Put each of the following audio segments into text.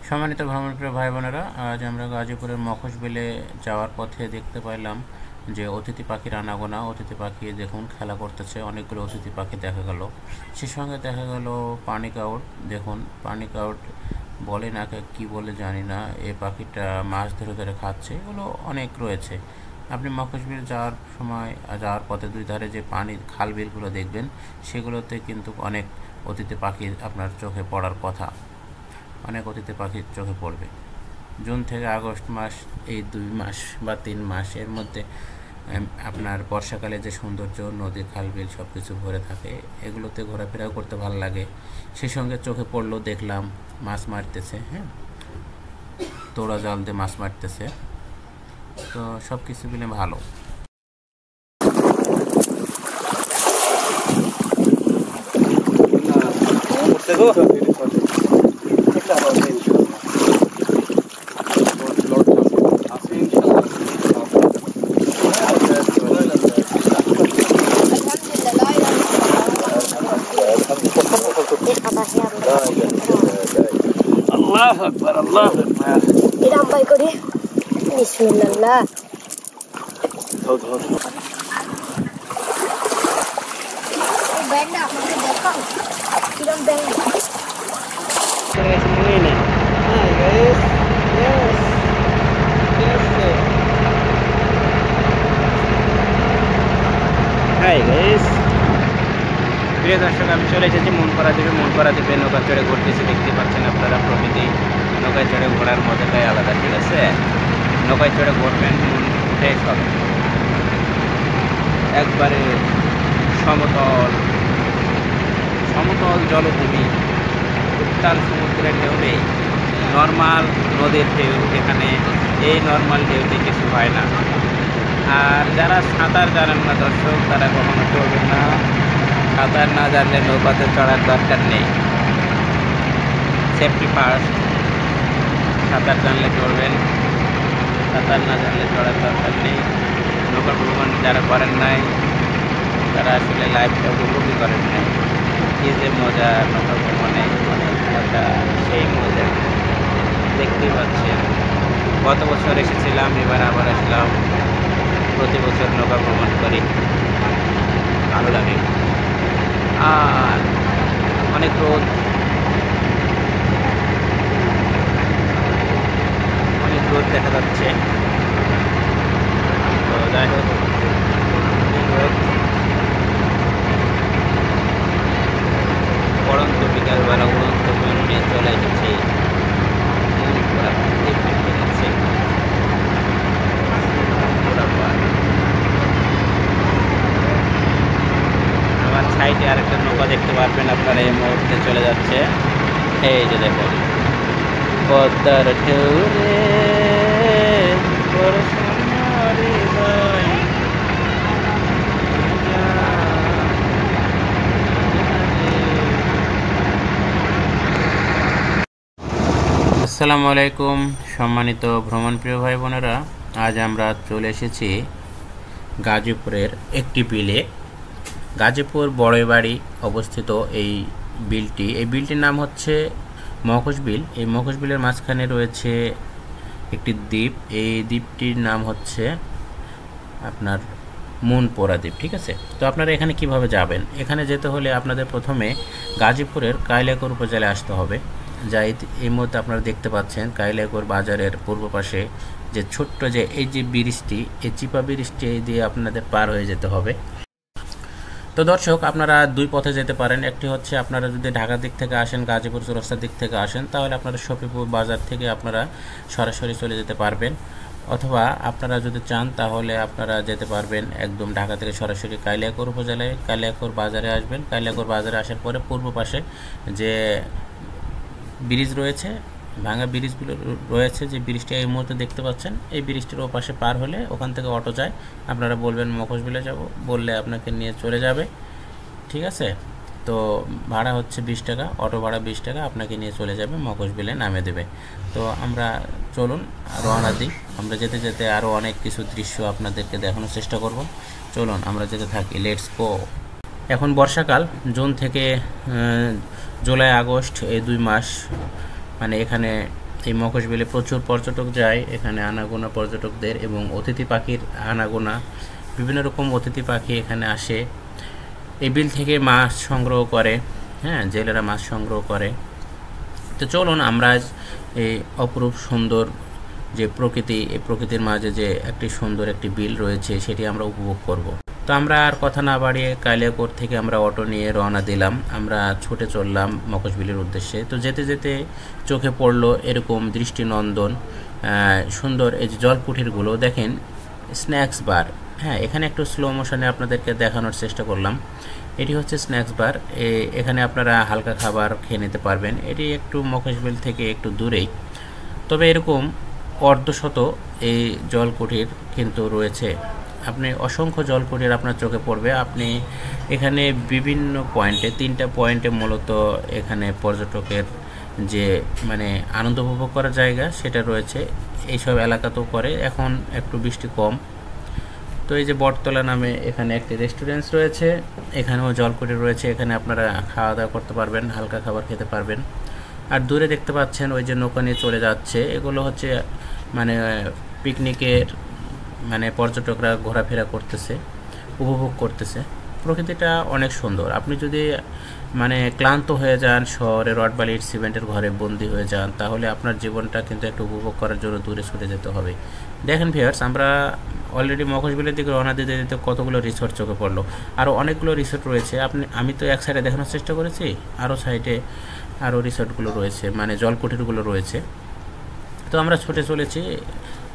সম্মানিত ভ্রমণপ্রিয় ভাই বোনেরা, আজ আমরা গাজীপুরের মখশবিলে যাওয়ার পথে দেখতে পাইলাম যে অতিথি পাখির আনাগোনা। অতিথি পাখি দেখুন খেলা করতেছে, অনেকগুলো অতিথি পাখি দেখা গেল। সে সঙ্গে দেখা গেল পানি কাউট। দেখুন পানি কাউট বলে না কি বলে জানি না, এই পাখিটা মাছ ধরে ধরে খাচ্ছে। এগুলো অনেক রয়েছে। আপনি মখশবিল যাওয়ার পথে দুই ধারে যে পানির খাল বিলগুলো দেখবেন, সেগুলোতে কিন্তু অনেক অতিথি পাখি আপনার চোখে পড়ার কথা। অনেক অতিথি পাখির চোখে পড়বে। জুন থেকে আগস্ট মাস, এই 2 মাস বা 3 মাস এর মধ্যে আপনার বর্ষাকালে যে সৌন্দর্য, নদী খাল বিল সব কিছু ভরে থাকে, এগুলোতে ঘোরাফেরাও করতে ভালো লাগে। সেই সঙ্গে চোখে পড়লো, দেখলাম মাছ মারতেছে, হ্যাঁ, তোড়া জাল দিয়ে মাছ মারতেছে। তো সব কিছু মিলে ভালো। আল্লাহু আকবার, আল্লাহু আকবার। এরকম ভাই করি বিসমিল্লাহ। ধর ধর ব্যান্ড আপনাকে দেখাও কিরকম ব্যান্ড মনে নেই। Hi guys, yes yes, hi guys. প্রিয় দর্শক, আমি চলে এসেছি মনপাড়া দ্বীপে নৌকা চড়ে ঘুরতেছি। দেখতে পাচ্ছেন আপনারা প্রকৃতি। নৌকায় চড়ে ঘোরার মজাটাই আলাদা, ঠিক আছে? নৌকায় চড়ে ঘুরবেন, মন ফ্রেশ হবে। একবারে সমতল সমতল জলভূমি, উত্তাল সমুদ্রের ঢেউ নেই, নর্মাল নদীর ঢেউ। এখানে এই নর্মাল ঢেউতে কিছু হয় না। আর যারা সাঁতার জানেন না দর্শক, তারা কখনো চলবেন না। সাঁতার না জানলে নৌকাতে চড়ার দরকার নেই। Safety first. সাঁতার জানলে চড়বেন, সাঁতার না জানলে চড়ার দরকার নেই। নৌকা ভ্রমণ যারা করেন নাই, তারা আসলে লাইফটা উপভোগই করেন নাই। কি যে মজা নৌকা ভ্রমণে, অনেক মজা, সেই মজা দেখতেই পাচ্ছেন। গত বছর এসেছিলাম, এবার আবার আসলাম। প্রতি বছর নৌকা ভ্রমণ করি, ভালো লাগে। আর অনেক রোদ, অনেক রোদ দেখা যাচ্ছে। তো যাই হোক, রোদ পড়ন্ত বিকালবেলা উড়ন্ত মন নিয়ে চলে এসেছি। আমার সাইডে আরেকটা নৌকা দেখতে পারবেন আপনারা, এই মুহূর্তে চলে যাচ্ছে। এই যে দেখুন, পদ্মার ঢেউ রে বড় সোনার হৃদয়। আসসালামু আলাইকুম সম্মানিত ভ্রমণপ্রিয় ভাই বোনেরা, আজ আমরা চলে এসেছি গাজীপুরের একটি বিলে। গাজীপুর বড়ইবাড়ি অবস্থিত এই বিলটির নাম হচ্ছে মখশবিল। এই মখশবিলের মাঝখানে রয়েছে একটি দ্বীপ। এই দ্বীপটির নাম হচ্ছে আপনার মনপাড়া দ্বীপ, ঠিক আছে? তো আপনারা এখানে কিভাবে যাবেন? এখানে যেতে হলে আপনাদের প্রথমে গাজীপুরের কালিয়াকৈর উপজেলায় আসতে হবে। যা এই মুহূর্তে আপনারা দেখতে পাচ্ছেন, কালিয়াকৈর বাজারের পূর্ব পাশে যে ছোট্ট যে এই যে ব্রিজটি, এই চিপা ব্রিজটি দিয়ে আপনাদের পার হয়ে যেতে হবে। তো দর্শক, আপনারা দুই পথে যেতে পারেন। একটি হচ্ছে আপনারা যদি ঢাকার দিক থেকে আসেন, গাজীপুর চৌরাস্তার দিক থেকে আসেন, তাহলে আপনারা শফিপুর বাজার থেকে আপনারা সরাসরি চলে যেতে পারবেন। অথবা আপনারা যদি চান তাহলে আপনারা যেতে পারবেন একদম ঢাকা থেকে সরাসরি কালিয়াকৈর উপজেলায়। কালিয়াকৈর বাজারে আসবেন। কালিয়াকৈর বাজারে আসার পরে পূর্ব পাশে যে ব্রিজ রয়েছে, ভাঙা ব্রিজগুলো রয়েছে, যে ব্রিজটি এই মুহূর্তে দেখতে পাচ্ছেন, এই ব্রিজটির ওপাশে পার হলে ওখান থেকে অটো যায়। আপনারা বলবেন মখশবিলে যাব, বললে আপনাকে নিয়ে চলে যাবে, ঠিক আছে? তো ভাড়া হচ্ছে 20 টাকা, অটো ভাড়া 20 টাকা, আপনাকে নিয়ে চলে যাবে, মখশবিলে নামে দেবে। তো আমরা চলুন রওনা দিই। আমরা যেতে যেতে আরও অনেক কিছু দৃশ্য আপনাদেরকে দেখানোর চেষ্টা করব। চলুন আমরা যেতে থাকি, লেটস গো। এখন বর্ষাকাল, জুন থেকে জুলাই আগস্ট এই 2 মাস, মানে এখানে এই মখশবিলে প্রচুর পর্যটক যায়, এখানে আনাগোনা পর্যটকদের এবং অতিথি পাখির আনাগোনা, বিভিন্ন রকম অতিথি পাখি এখানে আসে, এই বিল থেকে মাছ সংগ্রহ করে, হ্যাঁ, জেলেরা মাছ সংগ্রহ করে। তো চলুন আমরা এই অপরূপ সুন্দর যে প্রকৃতি, এই প্রকৃতির মাঝে যে একটি সুন্দর একটি বিল রয়েছে সেটি আমরা উপভোগ করব। তো আমরা আর কথা না বাড়িয়ে কালিয়াকৈর থেকে আমরা অটো নিয়ে রওনা দিলাম, আমরা ছুটে চললাম মখশবিলের উদ্দেশ্যে। তো যেতে যেতে চোখে পড়লো এরকম দৃষ্টিনন্দন সুন্দর এই যে জলকুঠিরগুলো দেখেন, স্ন্যাক্স বার। হ্যাঁ, এখানে একটু স্লো মোশনে আপনাদেরকে দেখানোর চেষ্টা করলাম। এটি হচ্ছে স্ন্যাক্স বার, এখানে আপনারা হালকা খাবার খেয়ে নিতে পারবেন। এটি একটু মখশবিল থেকে একটু দূরেই, তবে এরকম অর্ধশত এই জলকুঠির কিন্তু রয়েছে। আপনি অসংখ্য জলকুঠির আপনার চোখে পড়বে। আপনি এখানে বিভিন্ন পয়েন্টে, 3টা পয়েন্টে মূলত এখানে পর্যটকের যে মানে আনন্দ উপভোগ করার জায়গা সেটা রয়েছে। এইসব এলাকাতেও করে, এখন একটু বৃষ্টি কম। তো এই যে বটতলা নামে এখানে একটি রেস্টুরেন্ট রয়েছে, এখানেও জলকুঠি রয়েছে, এখানে আপনারা খাওয়া দাওয়া করতে পারবেন, হালকা খাবার খেতে পারবেন। আর দূরে দেখতে পাচ্ছেন ওই যে নৌকা নিয়ে চলে যাচ্ছে, এগুলো হচ্ছে মানে পিকনিকের, মানে পর্যটকরা ঘোরাফেরা করতেছে, উপভোগ করতেছে। প্রকৃতিটা অনেক সুন্দর। আপনি যদি মানে ক্লান্ত হয়ে যান, শহরে রডবালির সিমেন্টের ঘরে বন্দি হয়ে যান, তাহলে আপনার জীবনটা কিন্তু একটু উপভোগ করার জন্য দূরে ছুটে যেতে হবে। দেখেন ভিউয়ার্স, আমরা অলরেডি মখশবিলের দিকে রওনা দিতে দিতে কতগুলো রিসোর্ট চোখে পড়লো, আরও অনেকগুলো রিসোর্ট রয়েছে। আমি তো এক সাইডে দেখানোর চেষ্টা করেছি, আরও সাইডে আরও রিসোর্টগুলো রয়েছে, মানে জলকুঠিরগুলো রয়েছে। তো আমরা ছুটে চলেছি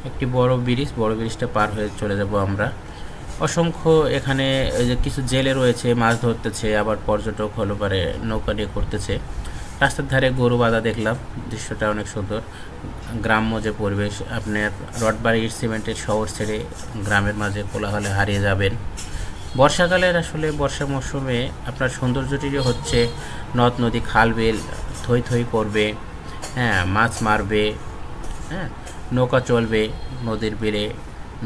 একটি বড় ব্রিজটা পার হয়ে চলে যাব আমরা। অসংখ্য এখানে যে কিছু জেলে রয়েছে, মাছ ধরতেছে, আবার পর্যটক হলো পারে নৌকা নিয়ে করতেছে। রাস্তার ধারে গরু বাঁধা দেখলাম, দৃশ্যটা অনেক সুন্দর। গ্রাম্য যে পরিবেশ, আপনার রডবাড়ির সিমেন্টের শহর ছেড়ে গ্রামের মাঝে কোলাহলে হারিয়ে যাবেন। বর্ষাকালের আসলে বর্ষা মৌসুমে আপনার সৌন্দর্যটি হচ্ছে নদ নদী খাল বিল থই থই করবে, হ্যাঁ, মাছ মারবে, হ্যাঁ, নৌকা চলবে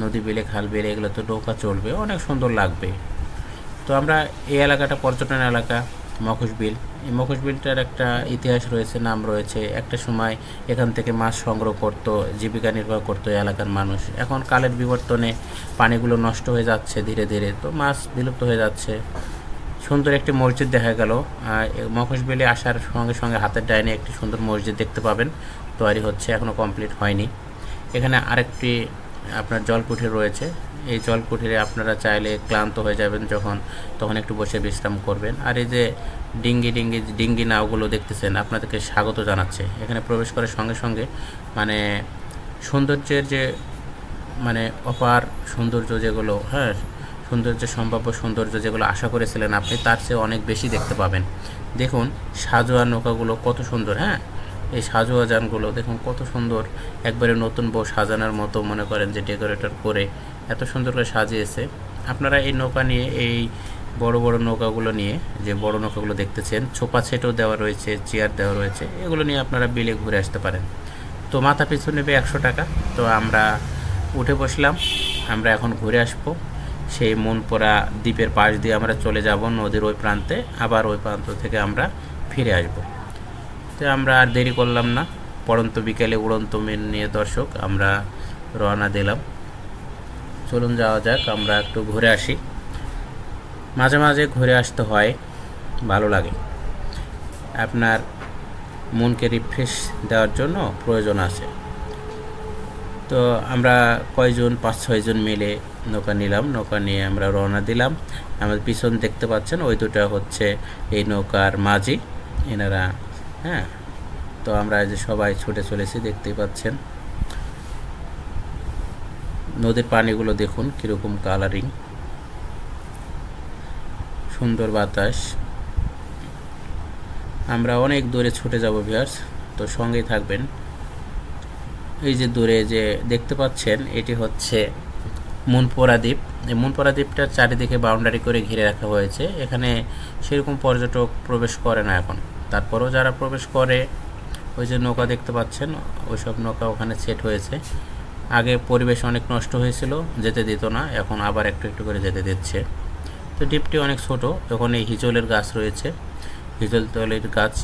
নদী বিলে খাল বিলে, এগুলো তো নৌকা চলবে, অনেক সুন্দর লাগবে। তো আমরা এই এলাকাটা পর্যটন এলাকা মখশবিল। এই মখশবিলটার একটা ইতিহাস রয়েছে, নাম রয়েছে। একটা সময় এখান থেকে মাছ সংগ্রহ করতো, জীবিকা নির্বাহ করতো এলাকার মানুষ। এখন কালের বিবর্তনে পানিগুলো নষ্ট হয়ে যাচ্ছে ধীরে ধীরে, তো মাছ বিলুপ্ত হয়ে যাচ্ছে। সুন্দর একটি মসজিদ দেখা গেল। মখশবিলে আসার সঙ্গে সঙ্গে হাতের ডাইনে একটি সুন্দর মসজিদ দেখতে পাবেন, তৈরি হচ্ছে, এখনও কমপ্লিট হয়নি। এখানে আরেকটি আপনার জলকুঠির রয়েছে। এই জলকুঠিরে আপনারা চাইলে ক্লান্ত হয়ে যাবেন তখন একটু বসে বিশ্রাম করবেন। আর এই যে ডিঙ্গি নাওগুলো দেখতেছেন, আপনাদেরকে স্বাগত জানাচ্ছে। এখানে প্রবেশ করার সঙ্গে সঙ্গে মানে সৌন্দর্যের যে মানে অপার সৌন্দর্য যেগুলো, হ্যাঁ, সম্ভাব্য সৌন্দর্য যেগুলো আশা করেছিলেন আপনি, তার চেয়ে অনেক বেশি দেখতে পাবেন। দেখুন সাজোয়া নৌকাগুলো কত সুন্দর, হ্যাঁ, এই সাজোয়া যানগুলো দেখুন কত সুন্দর, একবারে নতুন বউ সাজানোর মতো মনে করেন যে ডেকোরেটর করে এত সুন্দর করে সাজিয়েছে। আপনারা এই নৌকা নিয়ে, এই বড় বড় নৌকাগুলো নিয়ে, যে বড় নৌকাগুলো দেখতেছেন, ছোপা ছেটও দেওয়া রয়েছে, চেয়ার দেওয়া রয়েছে, এগুলো নিয়ে আপনারা বিলে ঘুরে আসতে পারেন। তো মাথা পিছু নেবে 100 টাকা। তো আমরা উঠে বসলাম, আমরা এখন ঘুরে আসবো। সেই মনপুরা দ্বীপের পাশ দিয়ে আমরা চলে যাব নদীর ওই প্রান্তে, আবার ওই প্রান্ত থেকে আমরা ফিরে আসব। তো আমরা আর দেরি করলাম না, পড়ন্ত বিকেলে উড়ন্ত মেন নিয়ে দর্শক আমরা রওনা দিলাম। চলুন যাওয়া যাক, আমরা একটু ঘুরে আসি। মাঝে মাঝে ঘুরে আসতে হয়, ভালো লাগে। আপনার মনকে রিফ্রেশ দেওয়ার জন্য প্রয়োজন আছে। তো আমরা কয়জন 5-6 জন মিলে নৌকা নিলাম, নৌকা নিয়ে আমরা রওনা দিলাম। আমাদের পিছন দেখতে পাচ্ছেন ওই দুটো হচ্ছে এই নৌকার মাঝি, এনারা, হ্যাঁ। তো আমরা যে সবাই ছুটে চলেছি, দেখতেই পাচ্ছেন নদীর পানিগুলো দেখুন কীরকম কালারিং, সুন্দর বাতাস। আমরা অনেক দূরে ছুটে যাব ভিউয়ার্স, তো সঙ্গেই থাকবেন। এই যে দূরে যে দেখতে পাচ্ছেন এটি হচ্ছে মনপুরা দ্বীপ। এই মনপুরা দ্বীপটার চারিদিকে বাউন্ডারি করে ঘিরে রাখা হয়েছে। এখানে সেরকম পর্যটক প্রবেশ করে না এখন, তারপরেও যারা প্রবেশ করে, ওই যে নৌকা দেখতে পাচ্ছেন, ওইসব নৌকা ওখানে সেট হয়েছে। আগে পরিবেশ অনেক নষ্ট হয়েছিল, যেতে দিত না, এখন আবার একটু একটু করে যেতে দিচ্ছে। তো দ্বীপটি অনেক ছোট, ওখানে হিজলের গাছ রয়েছে। হিজলতলির গাছ,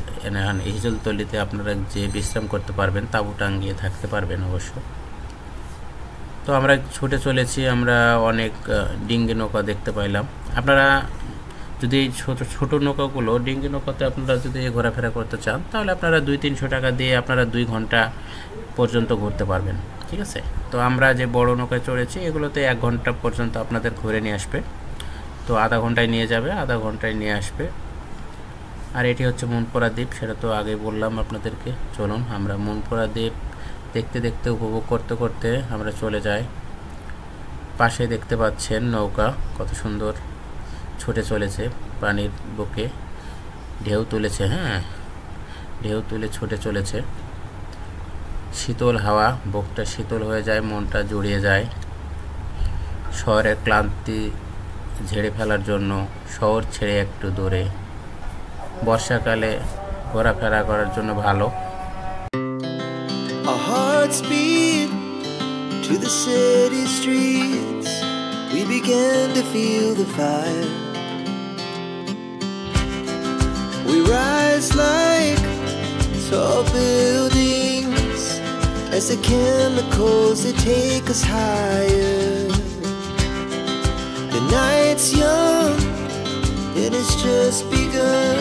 হিজলতলিতে আপনারা যে বিশ্রাম করতে পারবেন, তাঁবু টাঙিয়ে থাকতে পারবেন অবশ্য। তো আমরা ছুটে চলেছি, আমরা অনেক ডিঙ্গি নৌকা দেখতে পাইলাম। আপনারা যদি ছোট নৌকাগুলো, ডিঙ্গি নৌকাতে আপনারা যদি ঘোরাফেরা করতে চান, তাহলে আপনারা 200-300 টাকা দিয়ে আপনারা 2 ঘন্টা পর্যন্ত ঘুরতে পারবেন, ঠিক আছে। তো আমরা যে বড় নৌকায় চড়েছি, এগুলোতে 1 ঘন্টা পর্যন্ত আপনাদের ঘুরে নিয়ে আসবে। তো আধা ঘন্টায় নিয়ে যাবে, আধা ঘন্টায় নিয়ে আসবে। আর এটি হচ্ছে মনপুরা দ্বীপ, সেটা তো আগে বললাম আপনাদেরকে। চলুন আমরা মনপুরা দ্বীপ দেখতে দেখতে, উপভোগ করতে করতে আমরা চলে যাই। পাশে দেখতে পাচ্ছেন নৌকা কত সুন্দর ছুটে চলেছে পানির বুকে, ঢেউ তুলেছে, হ্যাঁ ঢেউ তুলে ছুটে চলেছে। শীতল হাওয়া, বুকটা শীতল হয়ে যায়, মনটা জুড়িয়ে যায়। শহরের ক্লান্তি ঝেড়ে ফেলার জন্য শহর ছেড়ে একটু দূরে বর্ষাকালে ঘোরাফেরা করার জন্য ভালো। Our hearts beat to the city streets. We began to feel the fire. We rise like tall buildings as the chemicals they take us higher. The night's young and it's just begun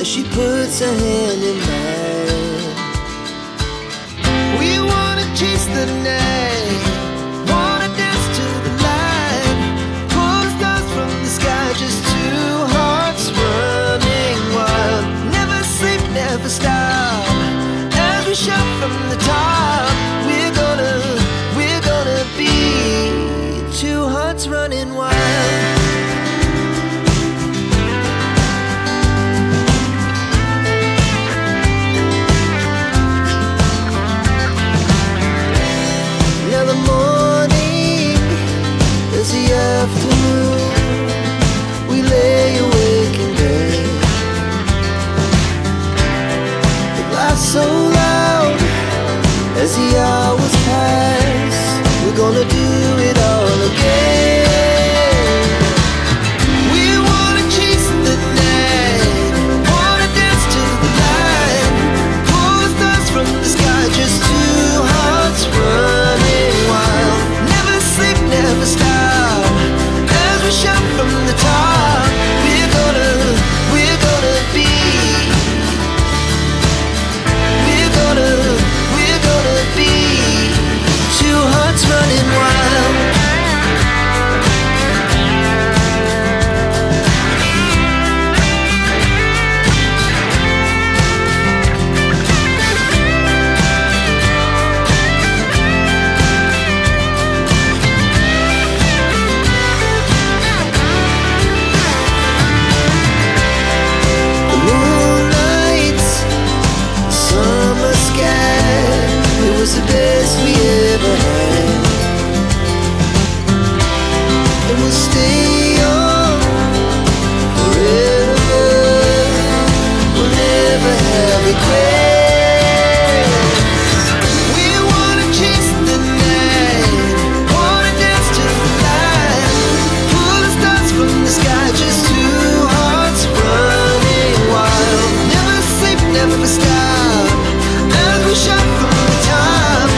as she puts her hand in mine. We wanna chase the night, wanna dance to the light, pull stars from the sky, just 2 hearts running wild. Never sleep, never stop, as we shout from the top. We're gonna be 2 hearts running wild. Afternoon, we lay awake in bed. The glass so loud as the hours pass. We're gonna do it all again. We wanna chase the night, wanna dance to the light, pull stars from the sky, just 2 hearts running wild. Never sleep, never stop, shout from the top. We're gonna be, we're gonna be 2 hearts running wild. Was the best we ever had, and we'll stay on forever. We'll never have regrets. We wanna chase the night, wanna dance to the light, pull the stars from the sky, just 2 hearts running wild. Never sleep, never stop, as we shout from the top.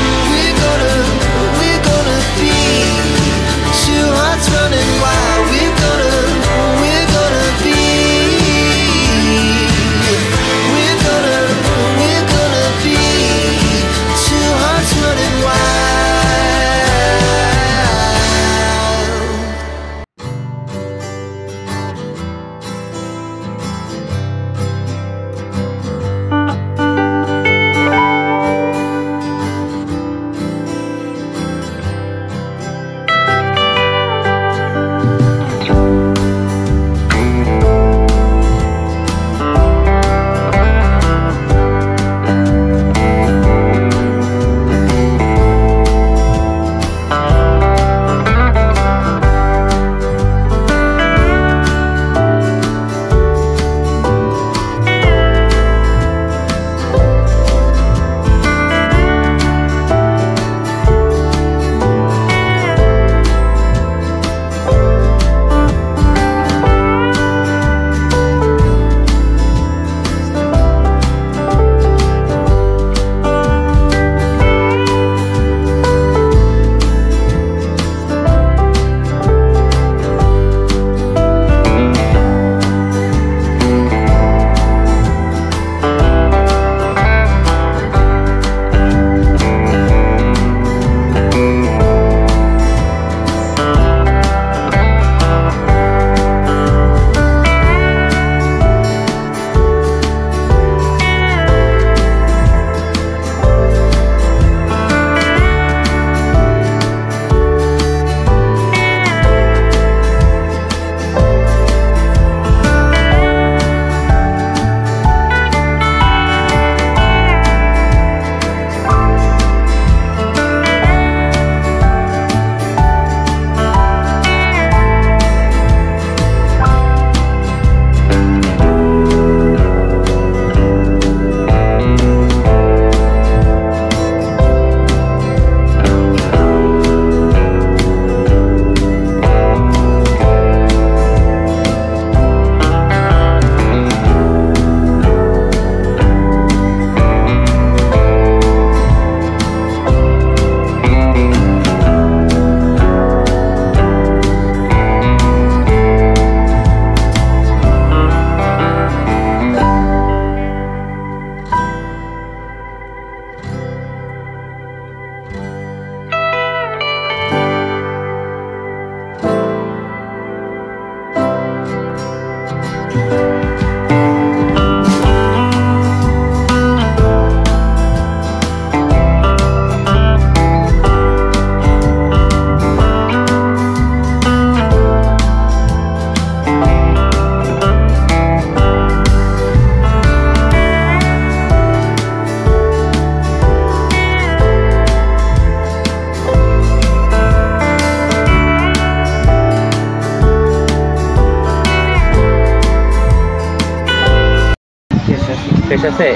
আছে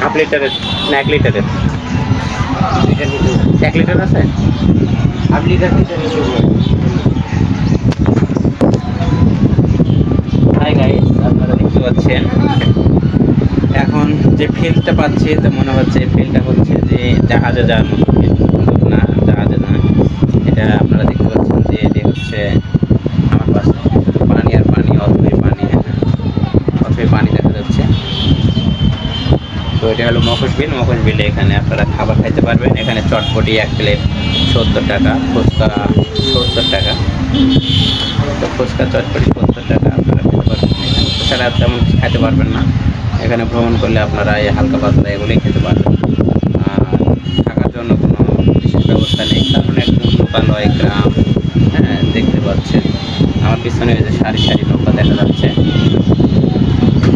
1/2 লিটারের না 1 লিটারের? 1 litre আছে? 1/2 litre hi guys, আপনারা দেখতে পাচ্ছেন এখন যে ফিলটা পাচ্ছি তো মনে হচ্ছে ফিলটা হচ্ছে যে জাহাজে যাওয়ার মতো ফিল, না জাহাজে না, এটা আপনারা দেখতে পাচ্ছেন যে এটি হচ্ছে আমার পাশে পানি আর পানি, অথই পানি, অথই পানি দেখা যাচ্ছে। তো এটা হলো মখুশ বিলে এখানে আপনারা খাবার খাইতে পারবেন। এখানে চটপটি 1 প্লেট 70 টাকা, ফুচকা 70 টাকা, তো ফুচকা চটপটি 70 টাকা আপনারা খেতে পারবেন। এছাড়া তেমন খাইতে পারবেন না, এখানে ভ্রমণ করলে আপনারা এই হালকা পাতলা এগুলোই খেতে পারবেন। আর থাকার জন্য কোনো বিশেষ ব্যবস্থা নেই, কারণ একদম লোকালয় গ্রাম। হ্যাঁ, দেখতে পাচ্ছেন আমার পিছনে যে সারি সারি নৌকা দেখা যাচ্ছে,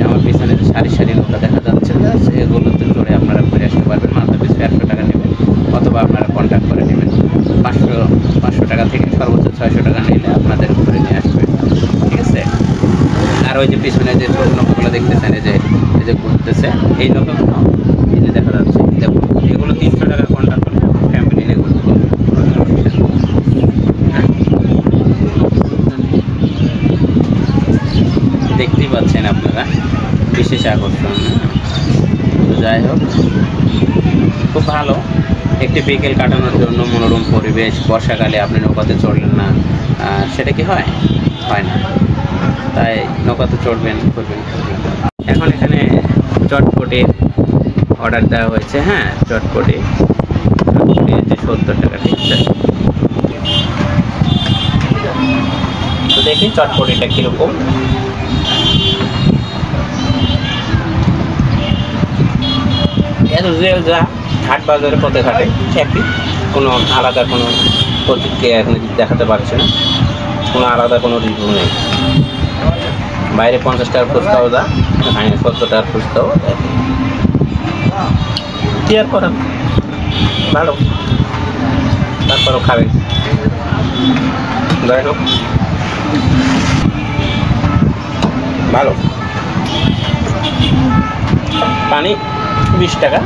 আমার পিছনে যে সারি সারি নৌকা দেখা যাচ্ছে, এগুলোতে চড়ে আপনারা ঘুরে আসতে পারবেন। মাত্র পিছু 100 টাকা নেবেন, অথবা আপনারা কন্ট্যাক্ট করে নেবেন। 500 টাকা থেকে সর্বোচ্চ 600 টাকা নিলে আপনাদের ঘুরে নিয়ে আসবে, ঠিক আছে। আর ওই যে পিছনে যে ছোট নৌকাগুলো দেখতেছেন, এই যে ঘুরতেছে, এই নৌকাগুলো এই যে দেখা যাচ্ছে, দেখুন এগুলো 300 টাকা কন্ট্যাক্ট করে ফ্যামিলি নিয়ে ঘুরতে পারবেন। দেখতেই পাচ্ছেন আপনারা, বিশেষ আকর্ষণ। তো যাই হোক, খুব ভালো একটি বিকেল কাটানোর জন্য মনোরম পরিবেশ। বর্ষাকালে আপনি নৌকাতে চড়লেন না, সেটা কি হয়? হয় না। তাই নৌকাতে চড়বেন, ঘুরবেন। এখন এখানে চটপটির অর্ডার দেওয়া হয়েছে। হ্যাঁ, চটপটি হচ্ছে 70 টাকা, ঠিক আছে। তো দেখি চটপটিটা কীরকম। যা হাট বাজারে পথে ঘাটে একই, কোনো আলাদা কোনো প্রতিক্রিয়া এখন দেখাতে পারছে না, কোনো আলাদা কোনো রিভিউ নেই। বাইরে 50 টাকার ফুচকাও দা, 70 টাকার ফুচকাও কি আর করেন, ভালো, তারপরও খাবেন। যাই হোক, ভালো। পানি 20 টাকা।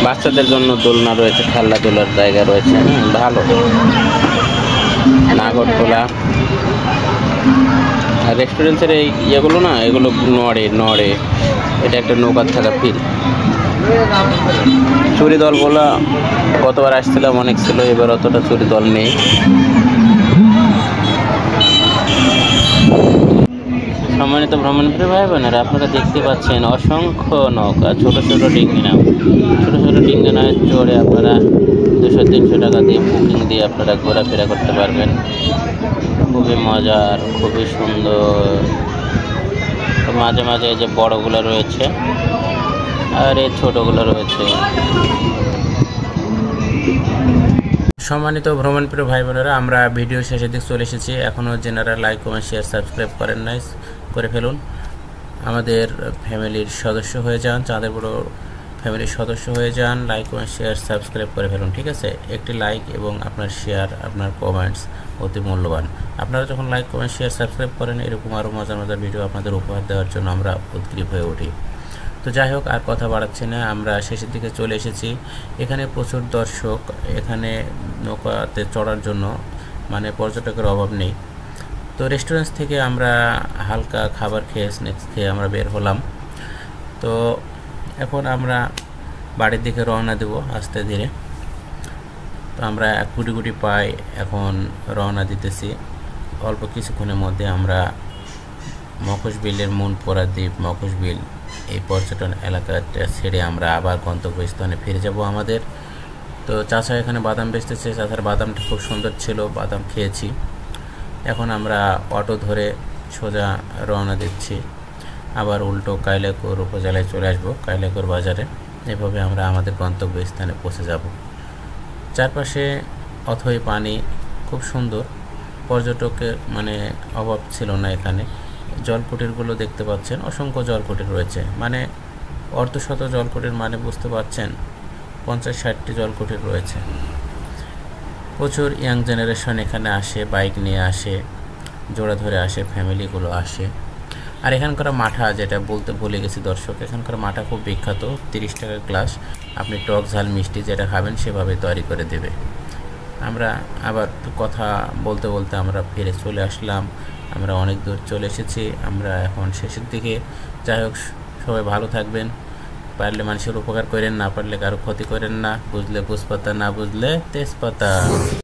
বাচ্চাদের জন্য দোলনা রয়েছে, খেলাধুলার জায়গা রয়েছে, ভালো। নাগরদোলা রেস্টুরেন্টের এই ইয়েগুলো না, এগুলো নড়ে, এটা একটা নৌকার থাকা ফিল। চুরি দলগুলো গতবার আসছিলাম, অনেক ছিল, এবার অতটা চুরি দল নেই। সম্মানিত ভ্রমণপ্রিয় ভাই বোনেরা, আপনারা দেখতে পাচ্ছেন অসংখ্য নৌকা, ছোট ছোট ডিঙ্গি নাও চড়ে আপনারা 200-300 টাকা দিয়ে বুকিং দিয়ে আপনারা ঘোরাফেরা করতে পারবেন। খুবই মজার, খুবই সুন্দর। মাঝে মাঝে এই যে বড়গুলো রয়েছে আর এই ছোটগুলো রয়েছে। সম্মানিত ভ্রমণপ্রিয় ভাই বোনেরা, আমরা ভিডিও শেষের দিকে চলে এসেছি। এখনও যারা লাইক, কমেন্ট, শেয়ার, সাবস্ক্রাইব করেন নাই, করে ফেলুন। আমাদের ফ্যামিলির সদস্য হয়ে যান, চাঁদের বড় ফ্যামিলির সদস্য হয়ে যান। লাইক, কমেন্ট, শেয়ার, সাবস্ক্রাইব করে ফেলুন, ঠিক আছে। একটি লাইক এবং আপনার শেয়ার, আপনার কমেন্টস অতি মূল্যবান। আপনারা যখন লাইক, কমেন্ট, শেয়ার, সাবস্ক্রাইব করেন, এরকম আরও মজার মজার ভিডিও আপনাদের উপহার দেওয়ার জন্য আমরা উদ্গ্রীব হয়ে উঠি। তো যাই হোক, আর কথা বাড়াচ্ছি না, আমরা শেষের দিকে চলে এসেছি। এখানে প্রচুর দর্শক, এখানে নৌকাতে চড়ার জন্য মানে পর্যটকের অভাব নেই। তো রেস্টুরেন্ট থেকে আমরা হালকা খাবার খেয়ে, স্ন্যাক্স খেয়ে আমরা বের হলাম। তো এখন আমরা বাড়ির দিকে রওনা দেব আস্তে ধীরে। তো আমরা গুটি গুটি পায়ে এখন রওনা দিতেছি। অল্প কিছুক্ষণের মধ্যে আমরা মখুশ বিলের মনপুরা দ্বীপ, মখুশ বিল এই পর্যটন এলাকাটা ছেড়ে আমরা আবার গন্তব্যস্থানে ফিরে যাব আমাদের। তো চাচা এখানে বাদাম বেচতেছে, চাচার বাদামটা খুব সুন্দর ছিল, বাদাম খেয়েছি। এখন আমরা অটো ধরে সোজা রওনা দিচ্ছি, আবার উল্টো কাইলাকোর উপজেলায় চলে আসবো, কাইলাকোর বাজারে। এভাবে আমরা আমাদের গন্তব্যস্থানে পৌঁছে যাব। চারপাশে অথই পানি, খুব সুন্দর, পর্যটকের মানে অভাব ছিল না এখানে। জলকুটিরগুলো দেখতে পাচ্ছেন, অসংখ্য জলকুটির রয়েছে, মানে অর্ধশত জলকুটির মানে বুঝতে পারছেন, 50-60টি জলকুটির রয়েছে। প্রচুর ইয়াং জেনারেশন এখানে আসে, বাইক নিয়ে আসে, জোড়া ধরে আসে, ফ্যামিলিগুলো আসে। আর এখানকার মাঠা, যেটা বলতে ভুলে গেছি দর্শক, এখানকার মাঠা খুব বিখ্যাত। 30 টাকা গ্লাস, আপনি টক ঝাল মিষ্টি যেটা খাবেন সেভাবে তৈরি করে দেবে। আমরা আবার কথা বলতে বলতে আমরা ফিরে চলে আসলাম। আমরা অনেক দূর চলে এসেছি, আমরা এখন শেষের দিকে। যাই হোক, সবাই ভালো থাকবেন, পারলে মানুষের উপকার করেন, না পারলে কারো ক্ষতি করেন না, বুঝলে বুঝপাতা, না বুঝলে তেজপাতা।